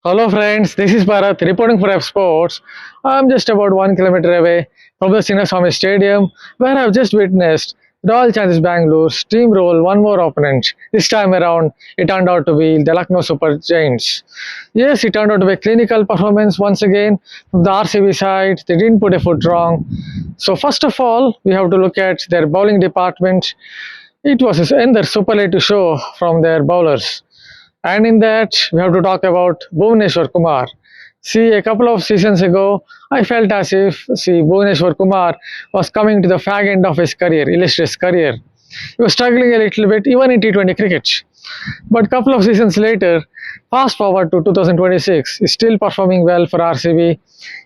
Hello friends, this is Bharath reporting for Revsportz. I'm just about 1 kilometer away from the Chinnaswamy Stadium where I've just witnessed Royal Challengers Bangalore steamroll one more opponent. This time around, it turned out to be the Lucknow Super Giants. Yes, it turned out to be a clinical performance once again from the RCB side. They didn't put a foot wrong. So first of all, we have to look at their bowling department. It was another superlative show from their bowlers. And in that, we have to talk about Bhuvneshwar Kumar. See, a couple of seasons ago, I felt as if Bhuvneshwar Kumar was coming to the fag end of his career, illustrious career. He was struggling a little bit, even in T20 cricket. But a couple of seasons later, fast forward to 2026, he's still performing well for RCB.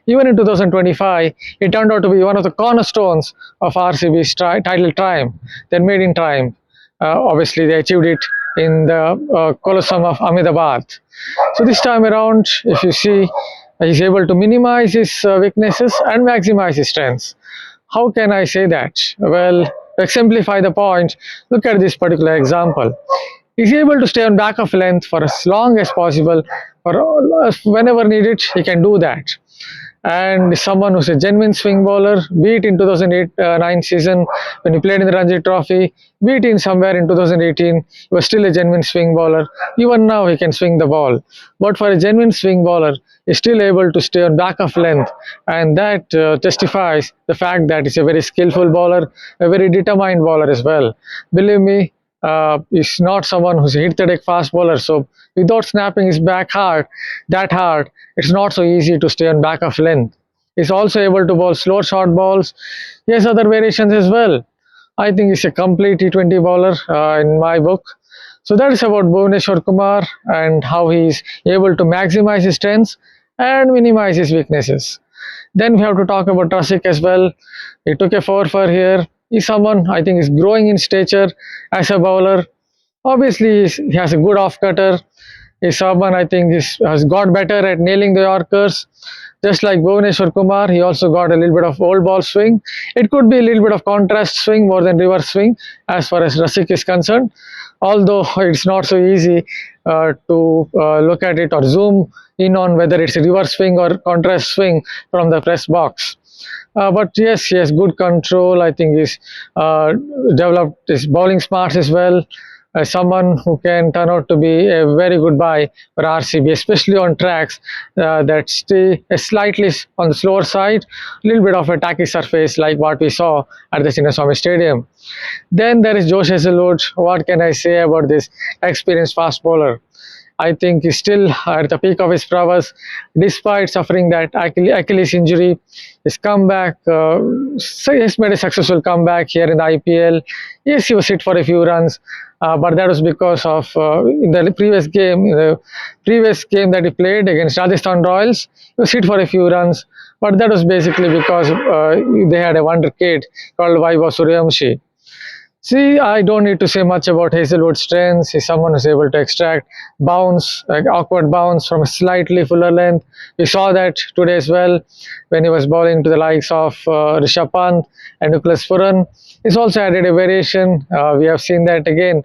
Even in 2025, he turned out to be one of the cornerstones of RCB's title triumph, their maiden triumph. Obviously, they achieved it in the Colosseum of Ahmedabad. So this time around, if you see, he's able to minimize his weaknesses and maximize his strengths. How can I say that? Well, to exemplify the point, look at this particular example. He's able to stay on back of length for as long as possible, or whenever needed, he can do that. And someone who's a genuine swing bowler, be it in 2008-9 season when he played in the Ranji Trophy, be it in somewhere in 2018, he was still a genuine swing bowler. Even now, he can swing the ball. But for a genuine swing bowler, he's still able to stay on back of length, and that testifies the fact that he's a very skillful bowler, a very determined bowler as well. Believe me, he's not someone who's a hit the deck fast bowler. So without snapping his back that hard, it's not so easy to stay on back of length. He's also able to bowl slow short balls. He has other variations as well. I think he's a complete T20 bowler in my book. So that is about Bhuvneshwar Kumar and how he's able to maximize his strengths and minimize his weaknesses. Then we have to talk about Rasikh as well. He took a 4 for here. He's someone I think is growing in stature as a bowler. Obviously, he has a good off cutter. He's someone I think has got better at nailing the Yorkers. Just like Bhuvneshwar Kumar, he also got a little bit of old ball swing. It could be a little bit of contrast swing more than reverse swing as far as Rasikh is concerned. Although it's not so easy to look at it or zoom in on whether it's a reverse swing or contrast swing from the press box. But yes, he has good control. I think he's developed his bowling smarts as well. Someone who can turn out to be a very good buy for RCB, especially on tracks that stay slightly on the slower side, a little bit of a tacky surface like what we saw at the Chinnaswamy Stadium. Then there is Josh Hazlewood. What can I say about this experienced fast bowler? I think he's still at the peak of his prowess, despite suffering that Achilles injury. His comeback, he's made a successful comeback here in the IPL. Yes, he was hit for a few runs, but that was because of in the previous game that he played against Rajasthan Royals, he was hit for a few runs, but that was basically because they had a wonder kid called Vaibhav Suryavanshi. See, I don't need to say much about Hazlewood's strengths. He's someone who's able to extract bounce, like awkward bounce from a slightly fuller length. We saw that today as well when he was bowling to the likes of Rishabh Pant and Nicholas Puran. He's also added a variation. We have seen that again,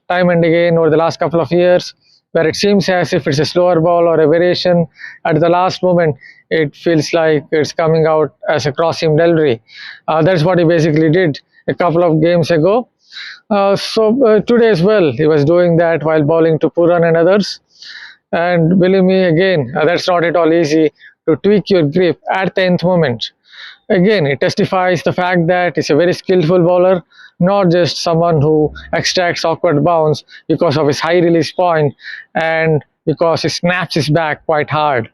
time and again over the last couple of years, where it seems as if it's a slower ball or a variation. At the last moment, it feels like it's coming out as a cross-seam delivery. That's what he basically did a couple of games ago. Today as well, he was doing that while bowling to Puran and others. And believe me, again, that's not at all easy to tweak your grip at the nth moment. Again, it testifies the fact that he's a very skillful bowler, not just someone who extracts awkward bounce because of his high release point and because he snaps his back quite hard.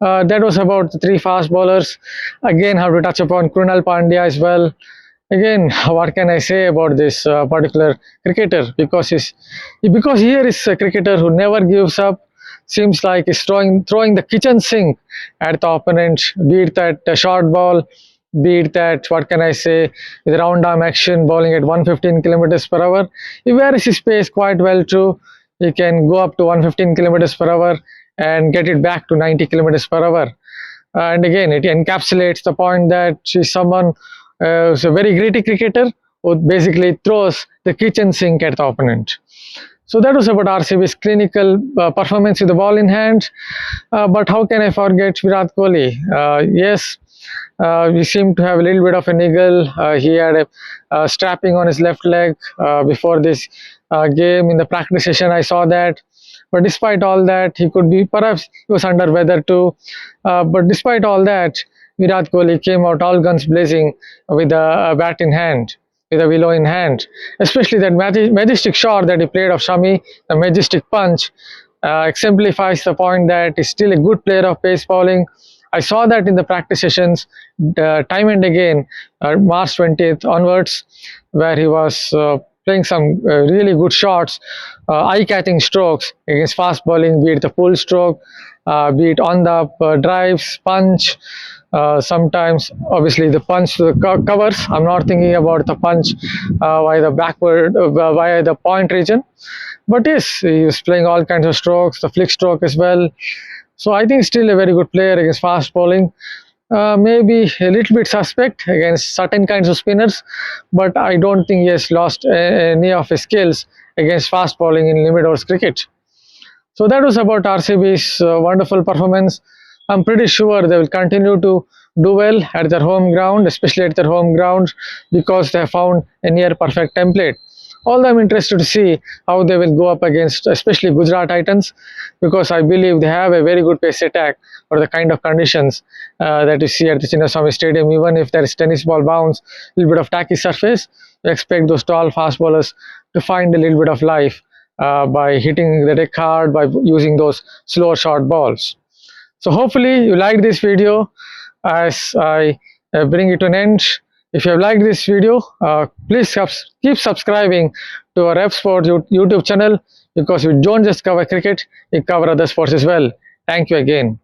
That was about the 3 fast bowlers. Again, have to touch upon Krunal Pandya as well. Again, what can I say about this particular cricketer? Because here is a cricketer who never gives up. Seems like he's throwing the kitchen sink at the opponent, be it that short ball, be it that, what can I say, with round arm action, bowling at 115 kilometers per hour. He varies his pace quite well too. He can go up to 115 kilometers per hour and get it back to 90 kilometers per hour. And again, it encapsulates the point that she's someone who's a very gritty cricketer who basically throws the kitchen sink at the opponent. So that was about RCB's clinical performance with the ball in hand. But how can I forget Virat Kohli? Yes, we seem to have a little bit of a niggle. He had a strapping on his left leg before this game. In the practice session, I saw that. But despite all that, he could be, perhaps he was under weather too. But despite all that, Virat Kohli came out all guns blazing with a bat in hand, with a willow in hand. Especially that majestic shot that he played of Shami, the majestic punch, exemplifies the point that he's still a good player of pace bowling. I saw that in the practice sessions time and again, March 20th onwards, where he was playing some really good shots, eye-catching strokes against fast bowling, be it the pull stroke, be it on the drives, punch, sometimes obviously the punch to the covers. I'm not thinking about the punch via the backward, via the point region. But yes, he was playing all kinds of strokes, the flick stroke as well. So I think still a very good player against fast bowling. Maybe a little bit suspect against certain kinds of spinners, but I don't think he has lost any of his skills against fast bowling in limit overs cricket. So that was about RCB's wonderful performance. I'm pretty sure they will continue to do well at their home ground, especially at their home ground, because they have found a near perfect template. Although I'm interested to see how they will go up against, especially Gujarat Titans, because I believe they have a very good pace attack for the kind of conditions that you see at the Chinnaswamy Stadium. Even if there is tennis ball bounce, a little bit of tacky surface, you expect those tall fast bowlers to find a little bit of life by hitting the deck hard, by using those slow short balls. So hopefully you liked this video as I bring it to an end. If you have liked this video, please keep subscribing to our Revsportz YouTube channel, because we don't just cover cricket, we cover other sports as well. Thank you again.